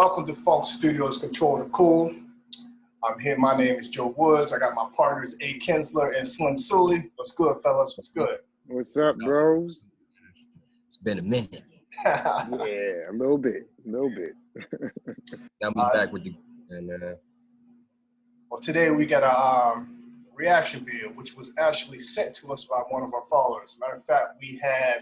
welcome to FunkStudios Control the Cool. I'm here. My name is Joe Woods. I got my partners A. Kinsler and Slim Sully. What's good, fellas? What's good? What's up, bros? It's been a minute. Yeah, a little bit. Now we back with the Well, today we got a reaction video, which was actually sent to us by one of our followers. Matter of fact, we had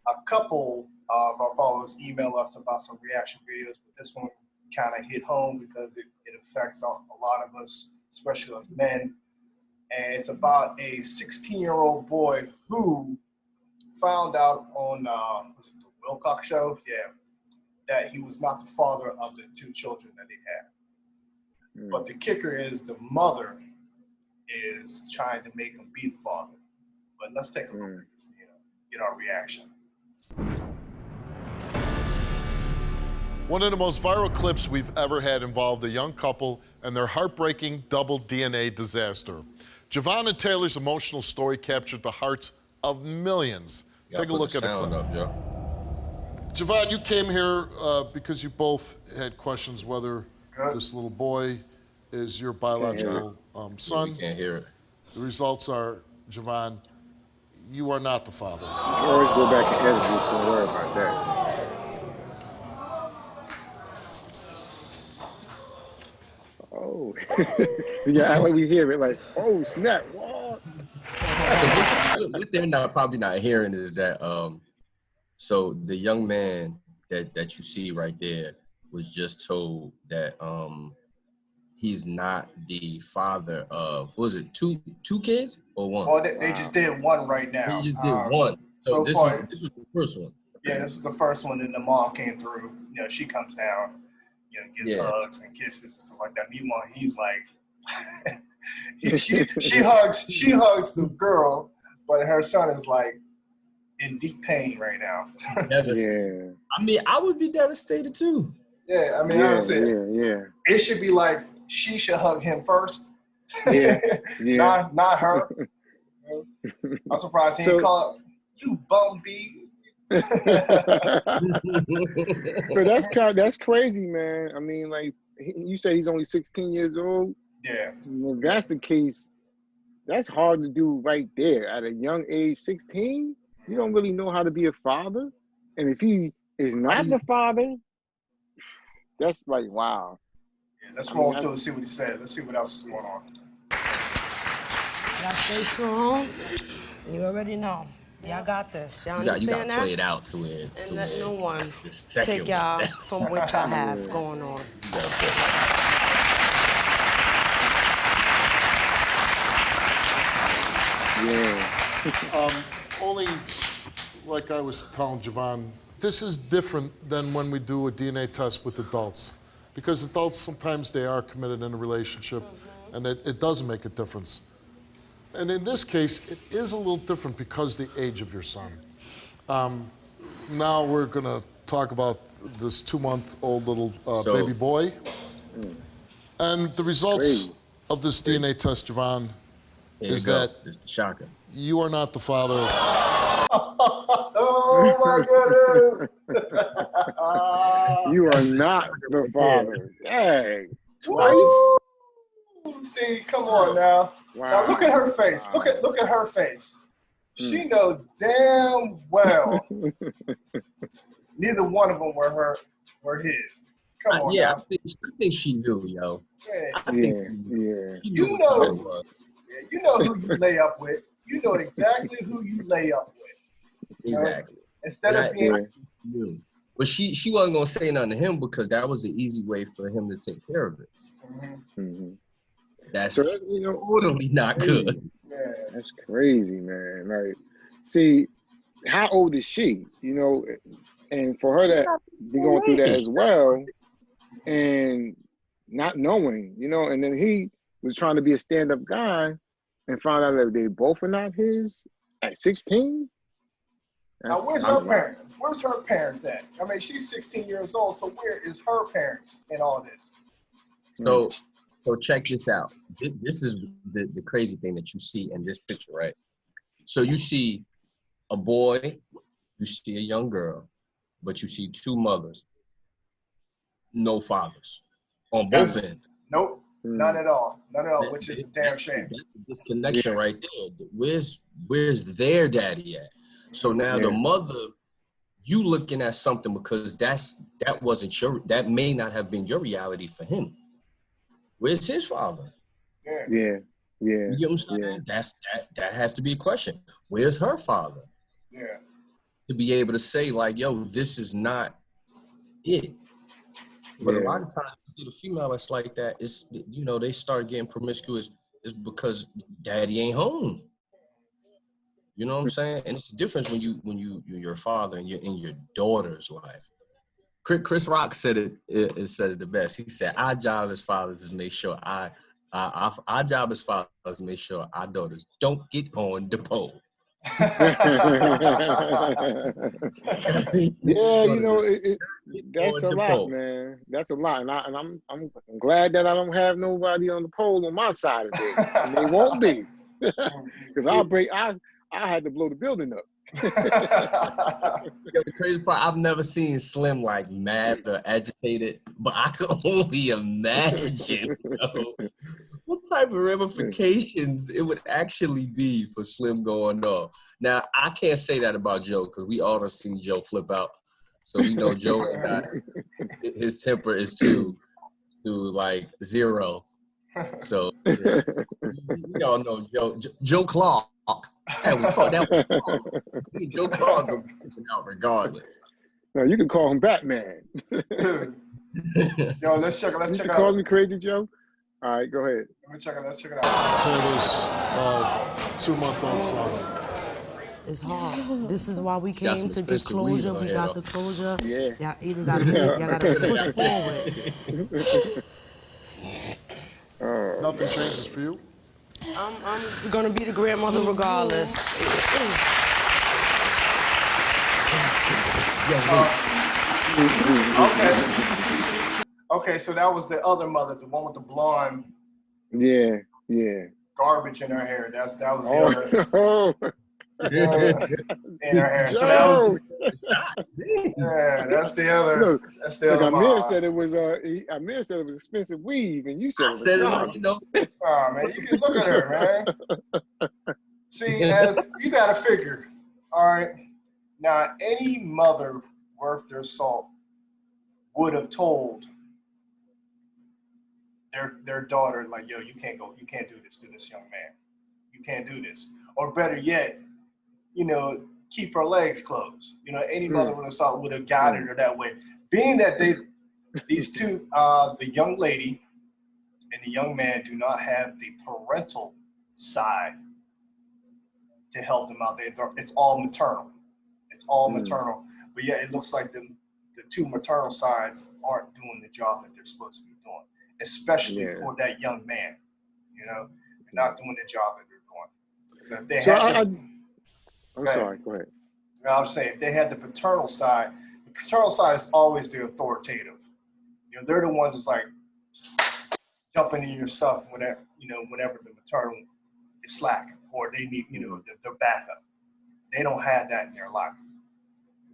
a couple of our followers email us about some reaction videos, but this one kind of hit home because it affects a lot of us, especially us men. And it's about a 16-year-old boy who found out on was it the Wilcox show? Yeah, that he was not the father of the two children that he had. But the kicker is the mother is trying to make him be the father. But let's take a look at this, get our reaction. One of the most viral clips we've ever had involved a young couple and their heartbreaking double DNA disaster. Javon and Taylor's emotional story captured the hearts of millions. Take a look at the clip. Up, Joe. Javon, you came here because you both had questions whether this little boy is your biological son. You can't hear it. The results are, Javon, you are not the father. You can always go back and edit this, don't worry about that. Oh, yeah, like we hear it like, oh snap, what? What they're probably not hearing is that, so the young man that you see right there was just told that he's not the father of, what was it, two kids or one? Well, they just did one right now. They just did one. So this was the first one. Yeah, this is the first one, and the mom came through. You know, she comes down, gives hugs and kisses and stuff like that. Meanwhile, he's like, she hugs the girl, but her son is like in deep pain right now. Yeah. I mean, I would be devastated too. Yeah, I mean, yeah. It should be like she should hug him first. Yeah. not her. I'm surprised he didn't call it, you bum bee. But that's crazy, man. I mean, like you say, he's only 16 years old. Yeah. If that's the case, that's hard to do right there at a young age. 16, you don't really know how to be a father, and if he is not the father, that's like wow. Yeah, let's roll through and see what he said. Let's see what else is going on. Y'all stay strong. You already know. Y'all got this. Y'all understand that? You gotta play it out to it. And let no one take y'all from what y'all have going on. Yeah. Only, like I was telling Javon, this is different than when we do a DNA test with adults. Because adults, sometimes they are committed in a relationship, and it doesn't make a difference. And in this case, it is a little different because the age of your son. Now we're gonna talk about this 2-month-old little baby boy. And the results of this DNA test, Javon, is that it's the shocker. You are not the father. Oh my goodness! You are not the father. Dang. Twice? See, come on now. Wow. Now look at her face. Look at her face. She knows damn well neither one of them were his. Come on. Yeah, now. I think she knew, yo. Yeah. You know who you lay up with. You know exactly who you lay up with. Exactly. Instead of being. But she wasn't gonna say nothing to him because that was an easy way for him to take care of it. That's totally not good. Yeah. That's crazy, man. Like, see, how old is she? And for her to be going through that as well, and not knowing, and then he was trying to be a stand-up guy and found out that they both are not his at 16. Now, where's her parents? Where's her parents at? I mean, she's 16 years old, so where is her parents in all this? So check this out. This is the crazy thing that you see in this picture, right? So you see a boy, you see a young girl, but you see two mothers. no fathers on both ends. Nope, none at all, which is a damn shame. This connection right there. Where's their daddy at? So now the mother, you looking at something because that may not have been your reality for him. Where's his father? Yeah. You get what I'm saying? That has to be a question. Where's her father? Yeah. To be able to say like, yo, this is not it. But a lot of times with the female that's like that, it's, you know, they start getting promiscuous is because daddy ain't home. You know what I'm saying? And it's a difference when you're your father and you're in your daughter's life. Chris Rock said it said it the best. He said, "Our job as fathers is make sure our job as fathers is make sure our daughters don't get on the pole." Yeah, you know, that's a lot, man. That's a lot, and I'm glad that I don't have nobody on the pole on my side of it, and they won't be, because I had to blow the building up. Yo, the crazy part, I've never seen Slim like mad or agitated, but I could only imagine, what type of ramifications it would actually be for Slim going off. Now, I can't say that about Joe because we all have seen Joe flip out. So we know Joe ain't got, his temper is to like 0. So yeah. We all know Joe Clark. Yeah, we call that one. Joe Clark go out regardless. No, you can call him Batman. Yo, let's check it. You call me Crazy Joe? All right, go ahead. Let's check it out. Taylor's 2-month-old son. It's hard. This is why we came to get closure. We got the closure. Yeah. Y'all either gotta push forward. Nothing changes for you? I'm gonna be the grandmother regardless. Okay, so that was the other mother, the one with the blonde. Yeah. Garbage in her hair. That was the other. In her hair. So that was. Yeah, that's the other. That's the other. Amir said it was Amir said it was expensive weave, and you said it was garbage. Oh man, you can look at her, man. See, you gotta figure. All right, now any mother worth their salt would have told their daughter, like, yo, you can't do this to this young man. You can't do this. Or better yet, you know, keep her legs closed. You know, any mother would have guided her that way. Being that these two, the young lady and the young man, do not have the parental side to help them out. It's all maternal. It's all maternal. But yeah, it looks like the two maternal sides aren't doing the job that they're supposed to be doing, especially for that young man. You know, they're not doing the job that they're doing. So if they I'm sorry, go ahead. I'm saying if they had the paternal side is always the authoritative. You know, they're the ones that's like jumping in your stuff whenever the maternal is slacking or they need, their backup. They don't have that in their life.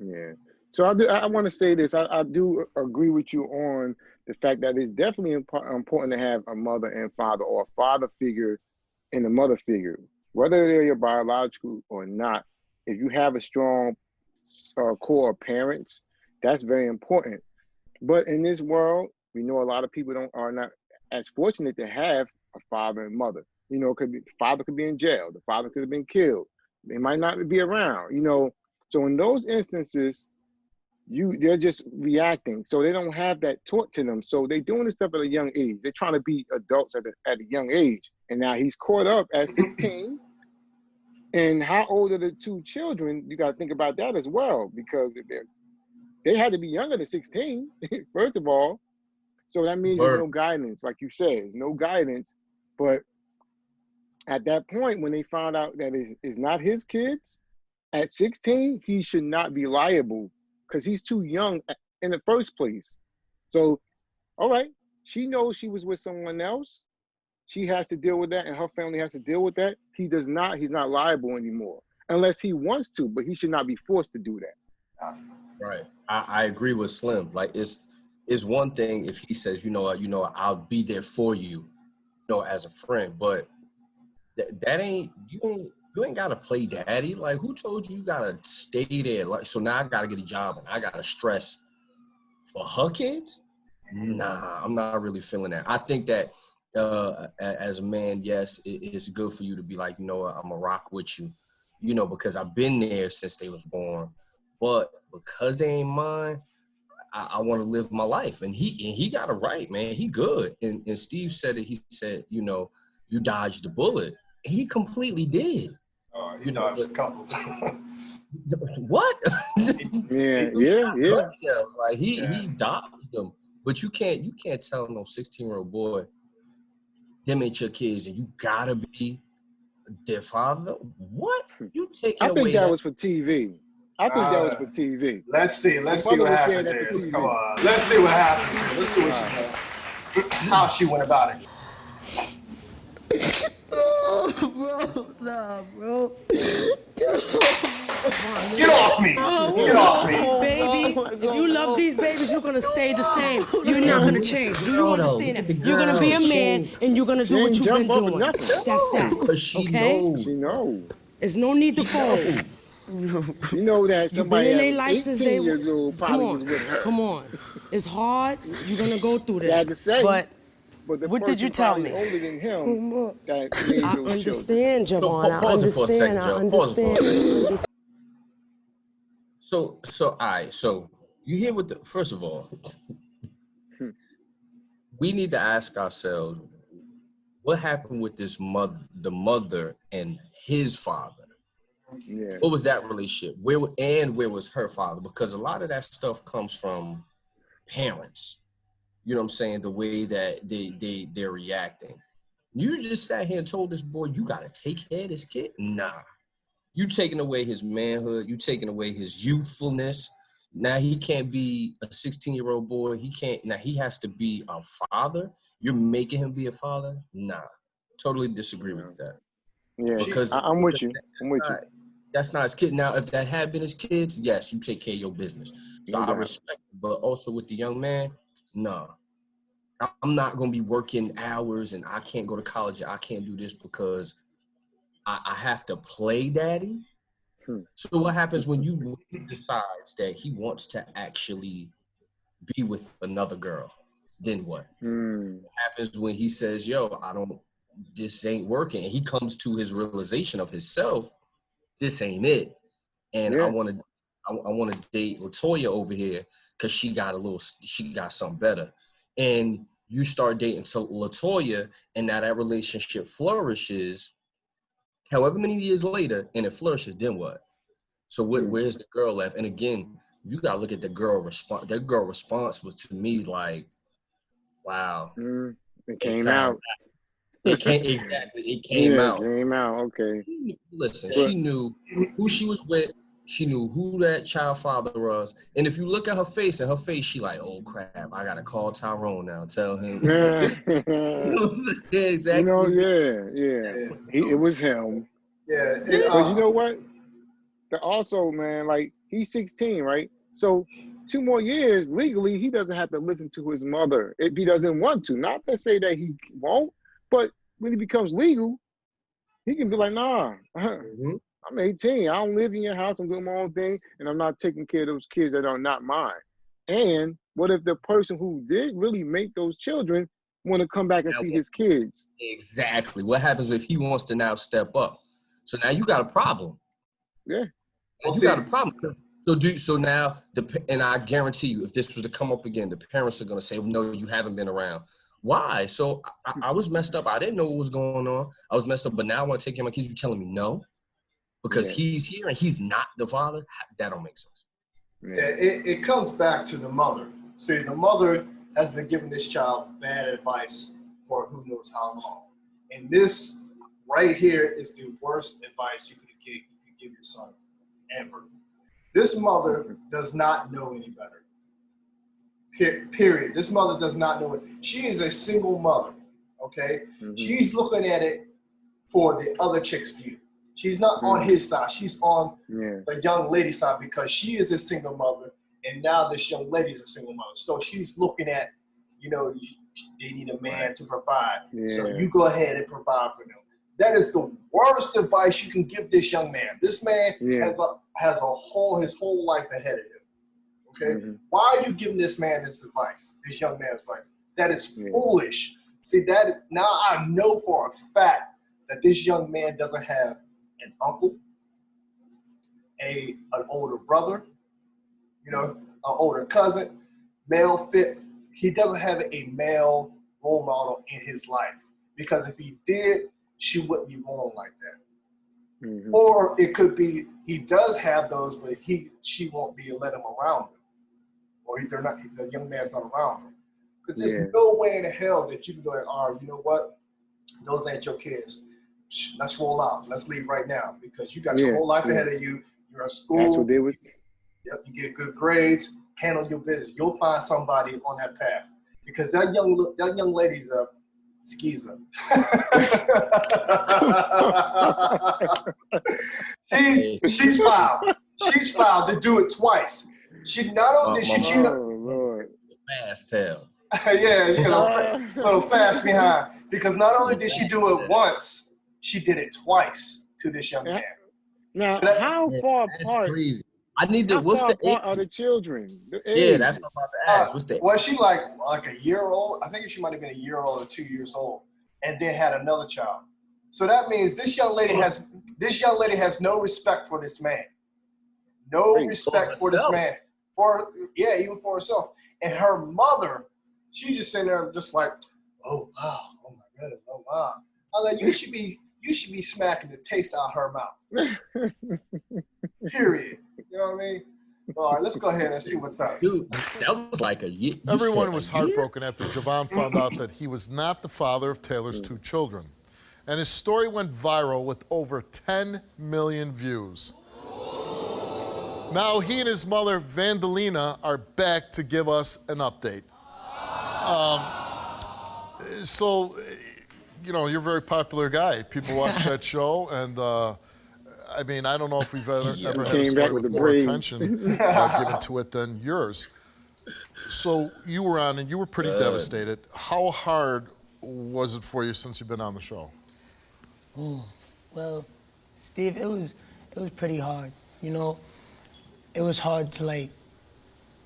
Yeah. So I want to say this. I do agree with you on the fact that it's definitely important to have a mother and father, or a father figure and a mother figure, whether they're your biological or not. If you have a strong core of parents, that's very important. But in this world, we know a lot of people are not as fortunate to have a father and mother. You know, father could be in jail. The father could have been killed. They might not be around, So in those instances, they're just reacting. So they don't have that taught to them. So they're doing this stuff at a young age. They're trying to be adults at a young age. And now he's caught up at 16. And how old are the two children? You got to think about that as well, because they had to be younger than 16, first of all. So that means there's no guidance, like you said, there's no guidance. But at that point, when they found out that it's not his kids, at 16, he should not be liable because he's too young in the first place. So, all right, she knows she was with someone else. She has to deal with that, and her family has to deal with that. He's not liable anymore, unless he wants to, but he should not be forced to do that. Right. I agree with Slim. Like, it's one thing if he says, you know what, I'll be there for you, as a friend, but that ain't you ain't gotta play daddy. Like, who told you gotta stay there? Like, so now I gotta get a job and I gotta stress for her kids? Nah, I'm not really feeling that. I think that as a man, yes, it's good for you to be like, I'm gonna rock with you, because I've been there since they was born. But because they ain't mine, I want to live my life. And he got it right, man. He good. And Steve said it. He said, you dodged the bullet. He completely did. You dodged a couple. What? Yeah. Like he dodged them. But you can't tell no 16-year-old boy, them ain't your kids, and you gotta be their father. What? You taking I away think that was for TV. I think that was for TV. Let's see what happens here. Come on. Let's see what happens here. Let's see what how she went about it. Nah, bro. Get off me! Get off me! These babies, if you love these babies, you're gonna stay the same. You're not gonna change. Do you understand that? You're gonna be a man and you're gonna do what you've been doing. That's that. Okay? She knows. There's no need to fold. You know that somebody in that their was life since 18 they years old probably was with her. Come on. It's hard. You're gonna go through this. Sad to say, but the what did you tell me? older than him that made I those understand, children. Javon. Pause it for a second, Joe. Pause it for a second. So, all right. So you hear first of all, we need to ask ourselves, what happened with the mother and his father? Yeah. What was that relationship? Where was her father? Because a lot of that stuff comes from parents. You know what I'm saying? The way that they're reacting. You just sat here and told this boy, you got to take care of this kid? Nah. You taking away his manhood. You taking away his youthfulness. Now he can't be a 16-year-old boy. Now he has to be a father. You're making him be a father? Nah. Totally disagree with that. Yeah, because I'm with you. That's not his kid. Now, if that had been his kids, yes, you take care of your business. So I respect it. But also with the young man, no. I'm not going to be working hours and I can't go to college. I can't do this because I have to play daddy. So what happens when he decides that he wants to actually be with another girl? Then what? What happens when he says, yo, this ain't working. And he comes to his realization of himself, this ain't it. And I want to date LaToya over here because she got something better. And you start dating LaToya, and now that relationship flourishes. However many years later, and it flourishes, then what? So where's the girl left? And again, you gotta look at the girl response. That girl response was to me like, wow. It came out. It came exactly. It came out. It came out. Okay. Listen, she knew who she was with. She knew who that child father was. And if you look at her face, she like, oh crap, I gotta call Tyrone now. Tell him. Yeah, exactly. It was him. Yeah. But you know what? Also, man, like he's 16, right? So 2 more years legally, he doesn't have to listen to his mother if he doesn't want to. Not to say that he won't, but when he becomes legal, he can be like, nah. I'm 18. I don't live in your house. I'm doing my own thing, and I'm not taking care of those kids that are not mine. And what if the person who did really make those children want to come back and see his kids? Exactly. What happens if he wants to now step up? So now you got a problem. Yeah. You got a problem. So now, and I guarantee you, if this was to come up again, the parents are going to say, well, no, you haven't been around. Why? So I was messed up. I didn't know what was going on. I was messed up, but now I want to take care of my kids. You telling me no? Because he's here and he's not the father? That don't make sense. Yeah, it comes back to the mother. See, the mother has been giving this child bad advice for who knows how long. And this right here is the worst advice you could give your son ever. This mother does not know any better. Period. This mother does not know it. She is a single mother, okay? She's looking at it for the other chick's view. She's not on his side. She's on the young lady's side because she is a single mother and now this young lady's a single mother. So she's looking at, you know, they need a man to provide. Yeah. So you go ahead and provide for them. That is the worst advice you can give this young man. This man has his whole life ahead of him. Okay? Why are you giving this man this advice, this young man's advice? That is foolish. See, that now I know for a fact that this young man doesn't have an uncle, an older brother, you know, an older cousin, male fit. He doesn't have a male role model in his life, because if he did, she wouldn't be born like that. Or it could be he does have those, but she won't be let him around him, or they're not. The young man's not around him. Because there's no way in the hell that you can go, oh, you know what? Those ain't your kids. Let's roll out. Let's leave right now, because you got your whole life ahead of you. You're in school. That's what they would. Yep, you get good grades. Handle your business. You'll find somebody on that path, because that young lady's a skeezer. She's foul. She's foul to do it twice. She not only did she cheat. Fast tail. Yeah, you know, little fast behind. Because not only did she do it once, she did it twice to this young man. Now, so how far apart? Crazy. I need to. What's the age? Are the children? Yeah, that's what I'm about to ask. What's the? Was she like a year old? I think she might have been a year old or 2 years old, and then had another child. So that means this young lady has no respect for this man. No respect for this man. Even for herself. And her mother, she just sitting there just like, oh wow, oh my goodness, oh wow. I was like, you should be smacking the taste out of her mouth. Period. You know what I mean? All right, let's go ahead and see what's up. Dude, that was like a year. Everyone was heartbroken after Javon found out that he was not the father of Taylor's 2 children. And his story went viral with over 10 million views. Now he and his mother, Vandalina, are back to give us an update. So, you know, you're a very popular guy. People watch that show, and I mean, I don't know if we've ever had a story with more attention given to it than yours. So you were on, and you were pretty devastated. How hard was it for you since you've been on the show? Well, Steve, it was pretty hard. You know, it was hard to, like,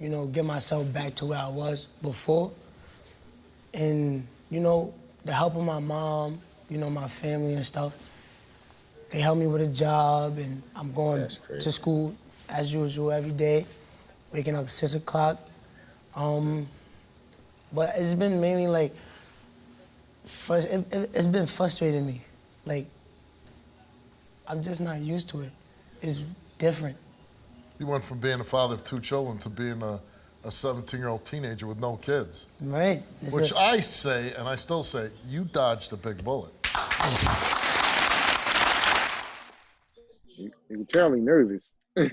you know, get myself back to where I was before. And, you know, the help of my mom, you know, my family and stuff, they helped me with a job, and I'm going to school as usual every day, waking up at 6 o'clock. But it's been mainly like, it's been frustrating me. Like, I'm just not used to it. It's different. You went from being a father of 2 children to being a 17-year-old teenager with no kids. Right. Which I say, and I still say, you dodged a big bullet. You can tell he's nervous. Yeah.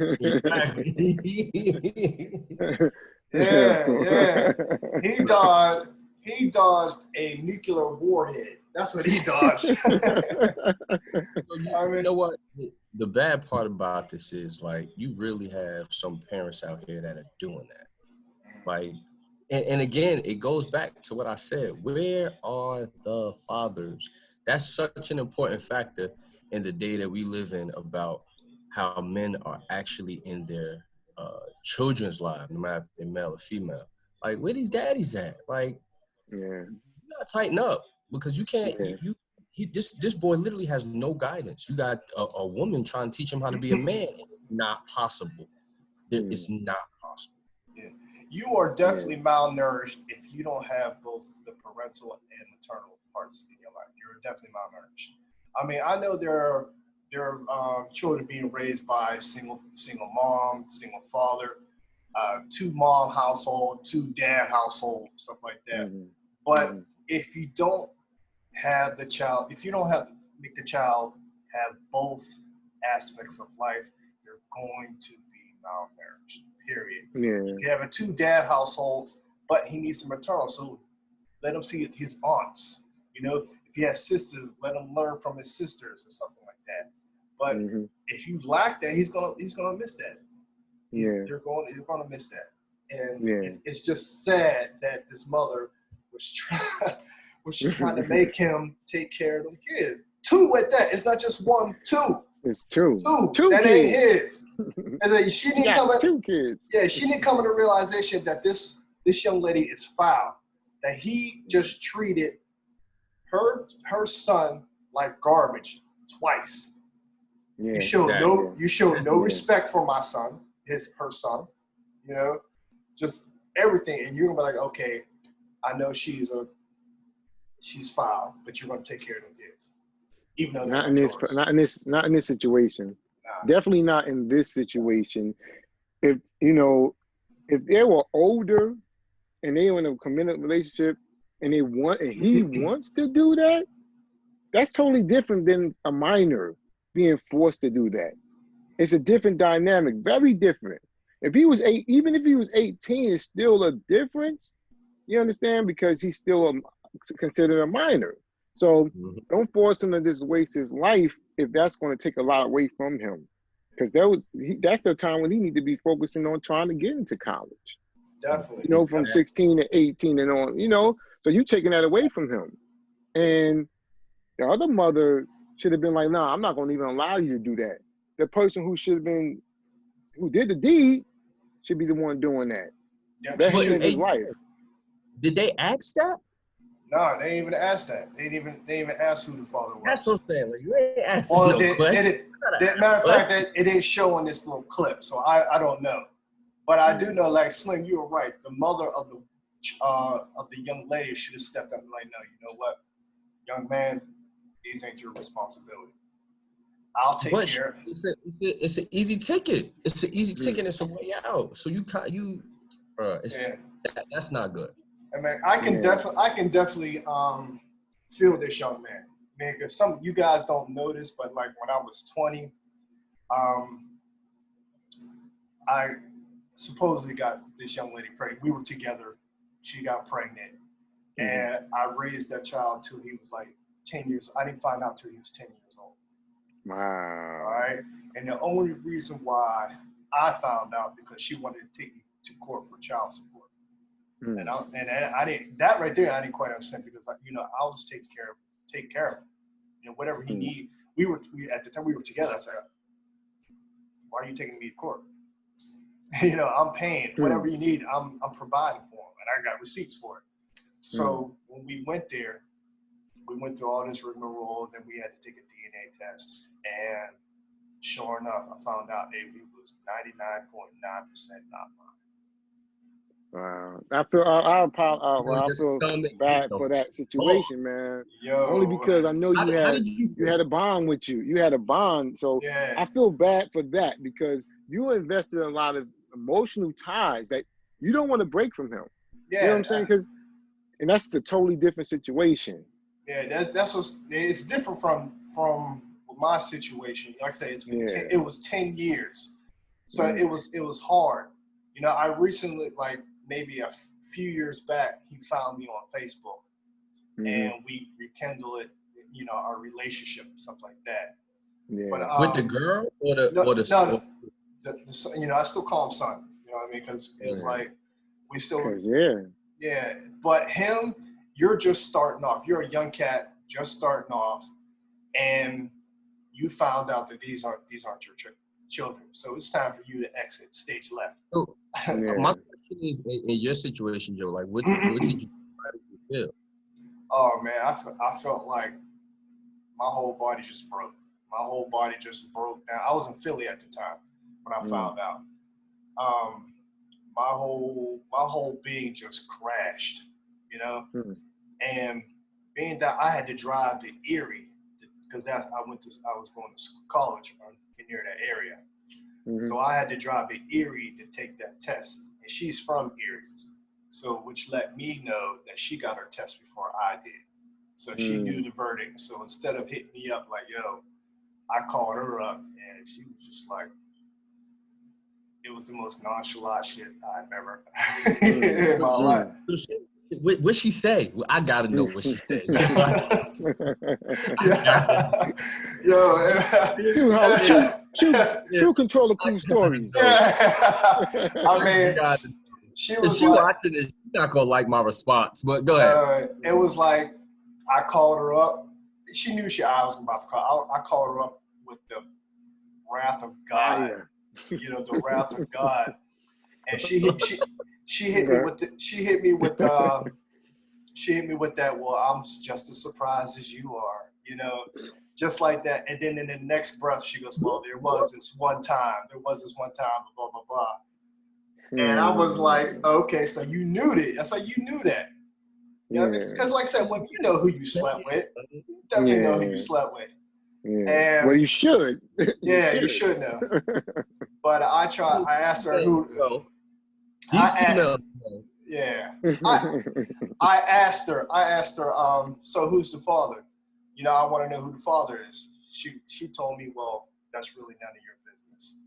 He dodged a nuclear warhead. That's what he dodged. You know what? The bad part about this is, like, you really have some parents out here that are doing that. Like, and again, it goes back to what I said. Where are the fathers? That's such an important factor in the day that we live in about how men are actually in their children's lives, no matter if they're male or female. Like, where these daddies at? Like, you gotta tighten up, because you can't. This boy literally has no guidance. You got a woman trying to teach him how to be a man. It's not possible. It's not possible. Yeah. You are definitely malnourished if you don't have both the parental and maternal parts in your life. You're definitely malnourished. I mean, I know there are children being raised by single mom, single father, 2-mom household, 2-dad household, stuff like that. But if you don't have the child, if you don't make the child have both aspects of life, you're going to be malnourished, period. If you have a 2-dad household, but he needs some maternal, so let him see his aunts. You know, if he has sisters, let him learn from his sisters or something like that. But if you lack that, he's gonna miss that. You're gonna miss that. And Yeah. it's just sad that this mother was trying to make him take care of them kids. 2 at that. It's not just 1, 2. It's 2. 2 that kids. ain't his. And then she didn't come at 2 kids. Yeah, she didn't come to the realization that this young lady is foul. That he just treated her son like garbage twice. Yeah, You showed no respect for my son, her son, you know, just everything. And you're gonna be like, okay, I know she's foul, but you're gonna take care of them kids. Even though not in this situation. Nah. Definitely not in this situation. If they were older and they were in a committed relationship and he wants to do that, that's totally different than a minor being forced to do that. It's a different dynamic, very different. If he was even if he was 18, it's still a difference. You understand? Because he's still considered a minor. So don't force him to just waste his life if that's going to take a lot away from him. Because that's the time when he need to be focusing on trying to get into college. Definitely. You know, from 16 to 18 and on, you know, so you're taking that away from him. And the other mother should have been like, nah, I'm not going to even allow you to do that. The person who did the deed should be the one doing that. Yep, That's his life. Did they ask that? No, they didn't even ask that. They didn't even ask who the father was. That's what I'm saying. Like, you ain't asking no question. Matter of fact, it didn't show in this little clip, so I don't know. But I do know, like Slim, you were right. The mother of the young lady should have stepped up and like, no, you know what, young man, these ain't your responsibility. I'll take care of it. It's an easy ticket. It's an easy ticket. It's a way out. So that's not good. I mean, I can definitely feel this young man. Man, because some of you guys don't know this, but like when I was 20, I supposedly got this young lady pregnant. We were together. She got pregnant. And I raised that child till he was like 10 years. I didn't find out till he was 10 years old. Wow. All right. And the only reason why I found out because she wanted to take me to court for child support. And I didn't, that right there, I didn't quite understand because, I'll just take care of him. You know, whatever he need. At the time we were together, I said, why are you taking me to court? I'm paying. Whatever you need, I'm providing for him. And I got receipts for it. So when we went there, we went through all this rigmarole, then we had to take a DNA test. And sure enough, I found out he was 99.9% not mine. Wow. I feel bad for that situation, man. Only because I know you had a bond with you. You had a bond. So yeah. I feel bad for that because you invested a lot of emotional ties that you don't want to break from him. Yeah. You know what I'm saying? And that's a totally different situation. Yeah, it's different from my situation. Like I say, it was 10 years. So it was hard. I recently, like maybe a few years back, he found me on Facebook and we rekindled it, our relationship, something like that. Yeah. But, with the girl or the son? I still call him son, you know what I mean? Because it was like, we still, yeah. But him, you're just starting off. You're a young cat, just starting off, and you found out that these aren't your children. So it's time for you to exit stage left. So, my question is, in your situation, Joe, like, what did you feel? Oh man, I felt like my whole body just broke. My whole body just broke down. I was in Philly at the time when I found out. My whole being just crashed, and being that I had to drive to Erie because I was going to college near that area. So I had to drive to Erie to take that test. And she's from Erie. So which let me know that she got her test before I did. So she knew the verdict. So instead of hitting me up like, yo, I called her up and she was just like, it was the most nonchalant shit I've ever in my life. What she say? I gotta know what she said. True control of cool stories. I mean, She If was she like, watching it, she's not gonna like my response. But go ahead. it was like I called her up. She knew I was about to call. I called her up with the wrath of God. You know, the wrath of God. And she hit me with that. Well, I'm just as surprised as you are. You know, just like that. And then in the next breath, she goes, "Well, there was this one time. Blah blah blah." And I was like, "Okay, so you knew that." I said, "You knew that." You know, because like I said, when you know who you slept with, you definitely know who you slept with. Yeah. Well, you should. You should know. But I asked her who. These females. Yeah. I asked her, so who's the father? You know, I want to know who the father is. She told me, well, that's really none of your business.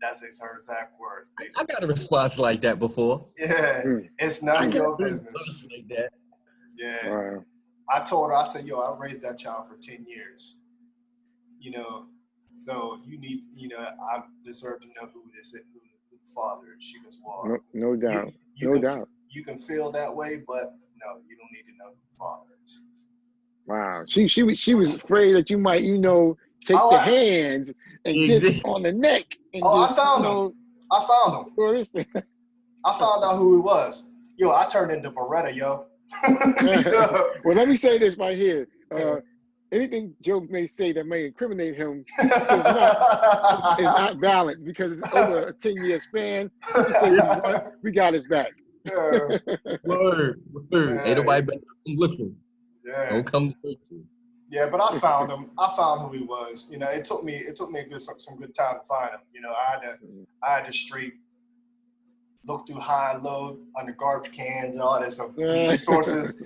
That's her exact words. I got a response like that before. Yeah, it's none of your business. Like that. Yeah. Wow. I told her, I said, yo, I raised that child for 10 years. You know, so you need, you know, I deserve to know who this is, who the father is. She goes, well, no doubt. No doubt. You can feel that way, but no, you don't need to know who the father is. Wow. She was afraid that you might, you know, take the hands and get on the neck. And I found him. I found him. I found out who he was. Yo, I turned into Beretta, yo. Well, let me say this right here. Anything Joe may say that may incriminate him is not valid because it's over a 10-year span. We got his back. Word. Ain't nobody better than looking. Yeah. Don't come to you. Yeah, but I found him. I found who he was. You know, it took me some good time to find him. You know, I had to straight look through high and low under garbage cans and all this resources.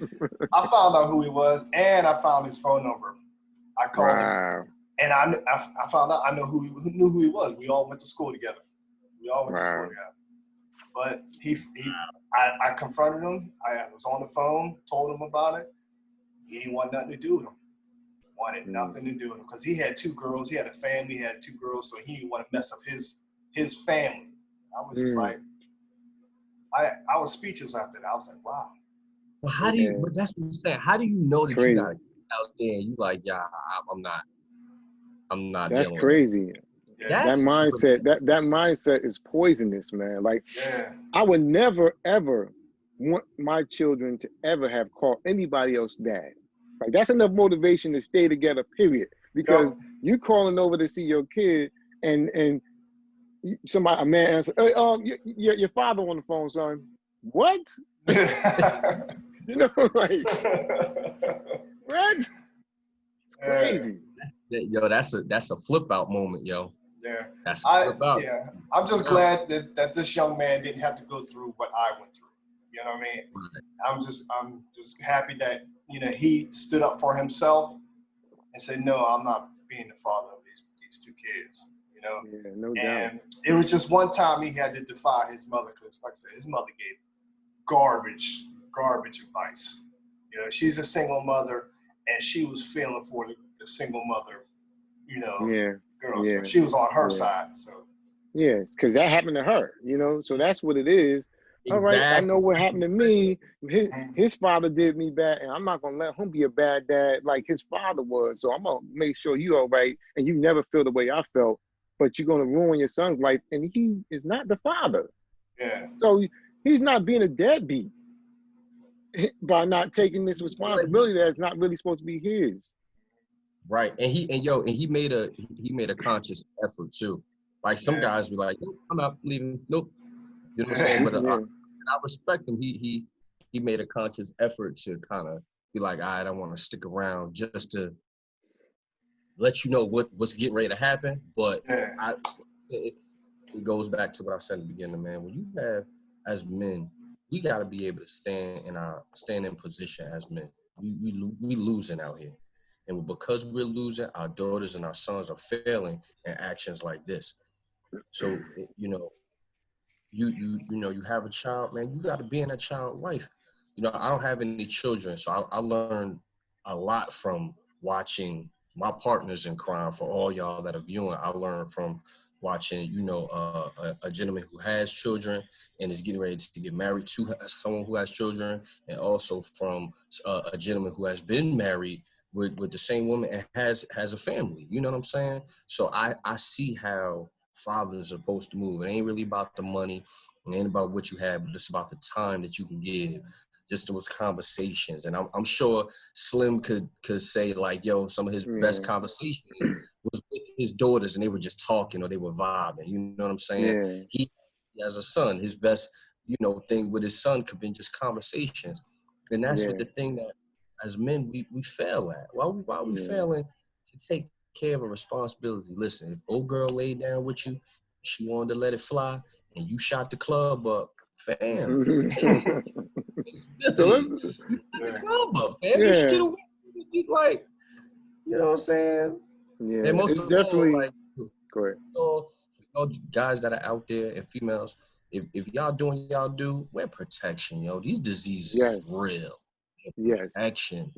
I found out who he was, and I found his phone number. I called him, and I found out I knew who he was. We all went to school together. But I confronted him. I was on the phone, told him about it. He didn't want nothing to do with him. Wanted nothing to do with him because he had 2 girls. He had a family. He had 2 girls, so he didn't want to mess up his family. I was just like. I was speechless after that. I was like, wow. Well, how do you, but that's what I'm saying. How do you know that you got to get out there and you like, yeah, I'm not. That's crazy. That mindset is poisonous, man. Like, I would never, ever want my children to ever have called anybody else dad. Like, that's enough motivation to stay together, period. Because you calling over to see your kid and a man answer, hey, your father on the phone, son. What? You know, like, what? It's crazy. Yo, that's a flip out moment, yo. Yeah. That's a flip out. Yeah. I'm just glad that this young man didn't have to go through what I went through. You know what I mean? Right. I'm just happy that, you know, he stood up for himself and said, no, I'm not being the father of these 2 kids. You know? Yeah, no doubt. And it was just one time he had to defy his mother because, like I said, his mother gave garbage advice. You know, she's a single mother, and she was feeling for the single mother, you know, girl. So she was on her side. So yes, because that happened to her, you know. So that's what it is. Exactly. All right, I know what happened to me. His father did me bad, and I'm not gonna let him be a bad dad like his father was. So I'm gonna make sure you're all right, and you never feel the way I felt. But you're gonna ruin your son's life, and he is not the father. Yeah. So he's not being a deadbeat by not taking this responsibility that's not really supposed to be his. Right, and he made a conscious effort too. Like some guys be like, nope, I'm not leaving. Nope, you know what I'm saying? But I respect him. He made a conscious effort to kind of be like, I don't want to stick around just to let you know what's getting ready to happen. But it goes back to what I said in the beginning, man. When you have, as men, we got to be able to stand in position as men. We losing out here. And because we're losing, our daughters and our sons are failing in actions like this. So, you know, you have a child, man, you got to be in that child's life. You know, I don't have any children, so I learned a lot from watching my partners in crime. For all y'all that are viewing, I learned from watching, you know, a gentleman who has children and is getting ready to get married to someone who has children, and also from a gentleman who has been married with the same woman and has a family. You know what I'm saying? So I see how fathers are supposed to move. It ain't really about the money. It ain't about what you have, but it's about the time that you can give. Just those conversations. And I'm sure Slim could say like, yo, some of his best conversations was with his daughters and they were just talking or they were vibing. You know what I'm saying? Yeah. He has a son. His best, you know, thing with his son could be just conversations. And that's what the thing that as men we fail at. Why are we failing to take care of a responsibility? Listen, if old girl laid down with you, she wanted to let it fly, and you shot the club up, fam. So You shot the club up, fam. You should get away with it, like, you know what I'm saying? Yeah, And most it's of definitely. all, like, Go ahead. all guys that are out there and females, if y'all doing y'all do, wear protection, yo. These diseases is real. Protection.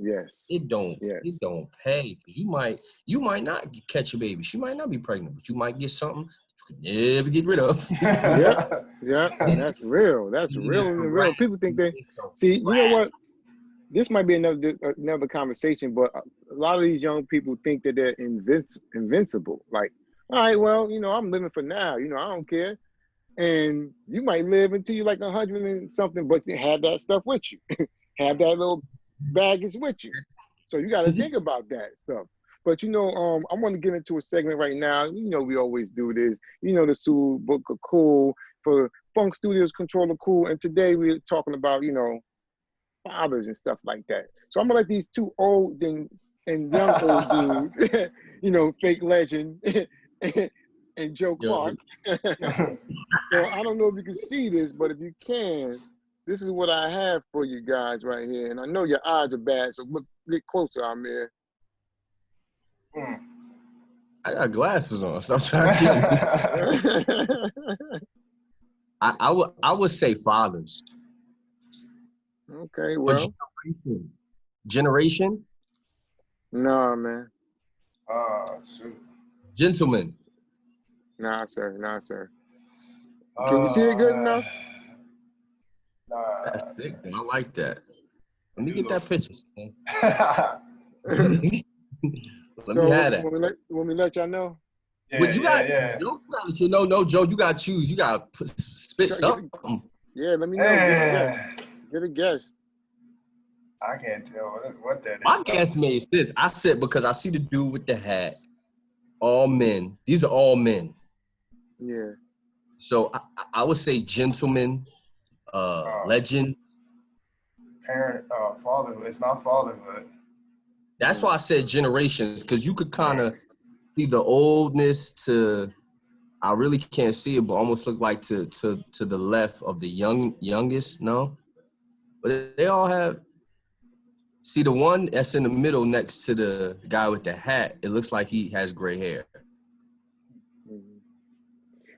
It don't pay. You might not catch a baby. She might not be pregnant, but you might get something that you could never get rid of. Yeah, that's real. That's real and real. People think they see. You know what? This might be another conversation, but a lot of these young people think that they're invincible. Like, all right, well, you know, I'm living for now. You know, I don't care. And you might live until you're like 100 and something, but you have that stuff with you. Have that little baggage with you. So you got to think about that stuff. But, you know, I want to get into a segment right now. You know, we always do this. You know, the Sue Book of Cool for FunkStudios Control of Cool. And today we're talking about, you know, fathers and stuff like that. So I'm going to let these two old and young old dudes, you know, fake legend and Joe Clark. So I don't know if you can see this, but if you can, this is what I have for you guys right here. And I know your eyes are bad, so look, get closer, Amir. I got glasses on. Stop trying to kill me. I would say fathers. Okay, well. Generation? Nah, man. Shoot. Gentlemen. Nah, sir. Can you see it good enough? That's sick. I like that. Let me get that picture. Let me have that. Want me to let y'all know? But you got Joe, you got to choose. You got to spit something. Yeah, let me know. Get a guess. I can't tell what that is. My guess made this. I said because I see the dude with the hat. All men. These are all men. Yeah. So I would say gentleman, legend. Parent, fatherhood. It's not fatherhood. That's why I said generations, because you could kind of see the oldness to, I really can't see it, but almost look like to the left of the youngest, no? But they all have, see the one that's in the middle next to the guy with the hat, it looks like he has gray hair.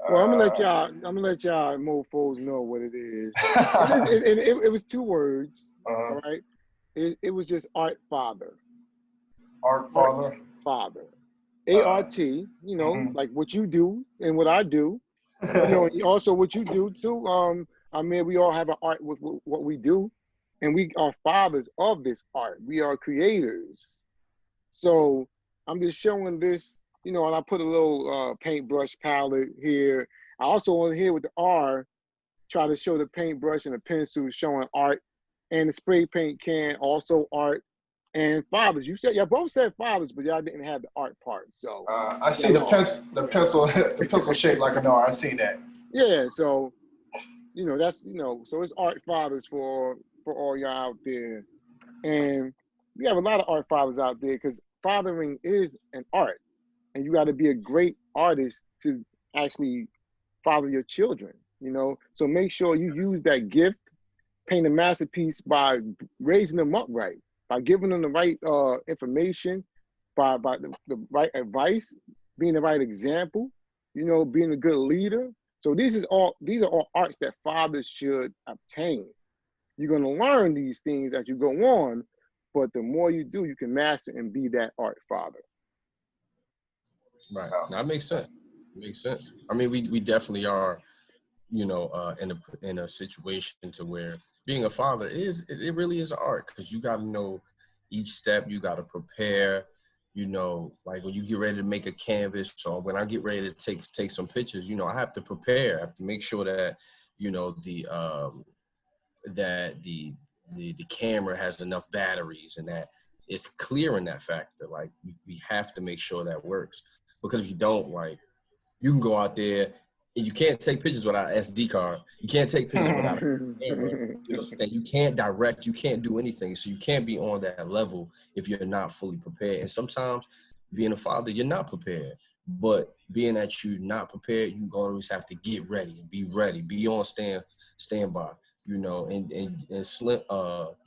Well, I'm gonna let y'all mofos know what it is. It was 2 words, all right? It was just art father. Art father? Father. A-R-T, you know, like what you do and what I do. You know, and also what you do too. I mean, we all have an art with what we do. And we are fathers of this art. We are creators. So I'm just showing this, you know, and I put a little paintbrush palette here. I also on here with the R, try to show the paintbrush and the pencil showing art, and the spray paint can, also art, and fathers. Y'all both said fathers, but y'all didn't have the art part. So I see the pencil shaped like an R. I see that. Yeah, so you know that's so it's art fathers for all y'all out there, and we have a lot of art fathers out there because fathering is an art, and you got to be a great artist to actually father your children. You know, so make sure you use that gift, paint a masterpiece by raising them up right, by giving them the right information, by the right advice, being the right example, you know, being a good leader. So these are all arts that fathers should obtain. You're gonna learn these things as you go on, but the more you do, you can master and be that art father. Right, that makes sense. Makes sense. I mean, we definitely are, you know, in a situation to where being a father it really is art, because you got to know each step. You got to prepare. You know, like when you get ready to make a canvas, or when I get ready to take some pictures, you know, I have to prepare. I have to make sure that, you know, that the camera has enough batteries and that it's clear in that factor. Like we have to make sure that works, because if you don't, like, you can go out there and you can't take pictures without an SD card. You can't take pictures without a camera. You know, you can't direct, you can't do anything. So you can't be on that level if you're not fully prepared. And sometimes being a father, you're not prepared. But being that you're not prepared, you always have to get ready, be on standby. You know, and Slim,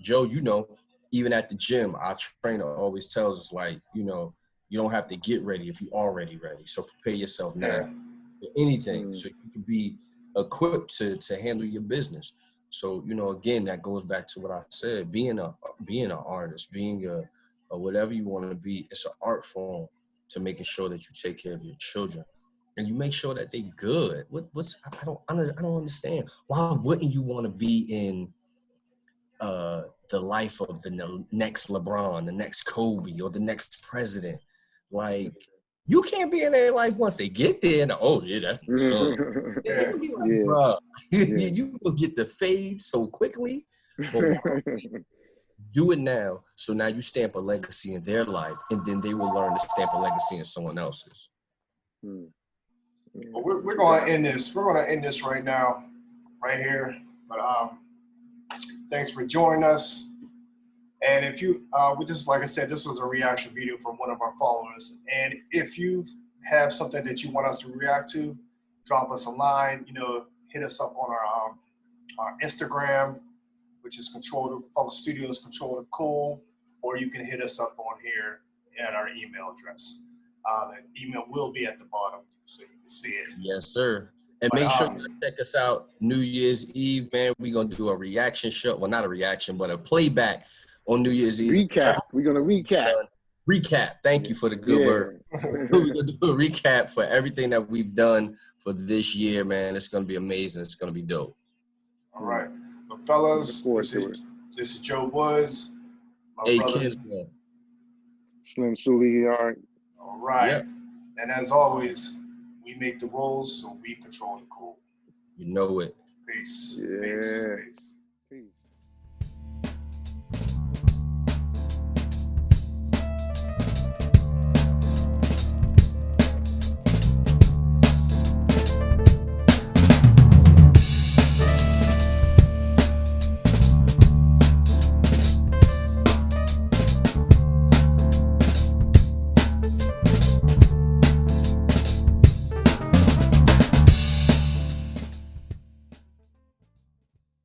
Joe, you know, even at the gym, our trainer always tells us, like, you know, you don't have to get ready if you're already ready. So prepare yourself now for anything, so you can be equipped to handle your business. So, you know, again, that goes back to what I said, being an artist, being a whatever you want to be, it's an art form to making sure that you take care of your children. And you make sure that they good. I don't understand. Why wouldn't you want to be in the life of the next LeBron, the next Kobe, or the next president? Like, you can't be in their life once they get there. And, oh yeah, that's my son. You can be like, bro, you will get the fade so quickly. But do it now, so now you stamp a legacy in their life, and then they will learn to stamp a legacy in someone else's. Well, we're going to end this. We're going to end this right now, right here. But thanks for joining us. And if you, we just, like I said, this was a reaction video from one of our followers. And if you have something that you want us to react to, drop us a line. You know, hit us up on our Instagram, which is FunkStudios Control the Cool, or you can hit us up on here at our email address. The email will be at the bottom, so you can see it. Yes, sir. And make sure you check us out New Year's Eve, man. We're going to do a reaction show. Well, not a reaction, but a playback on New Year's Eve. Recap. We're going to recap. Recap. Thank you for the good word. We're going to do a recap for everything that we've done for this year, man. It's going to be amazing. It's going to be dope. All right. But fellas, this is Joe Woods. Hey, Kinsman. Slim Sully. All right. Yep. And as always, we make the rules, so we control the cool. You know it. Peace. Yeah. Peace.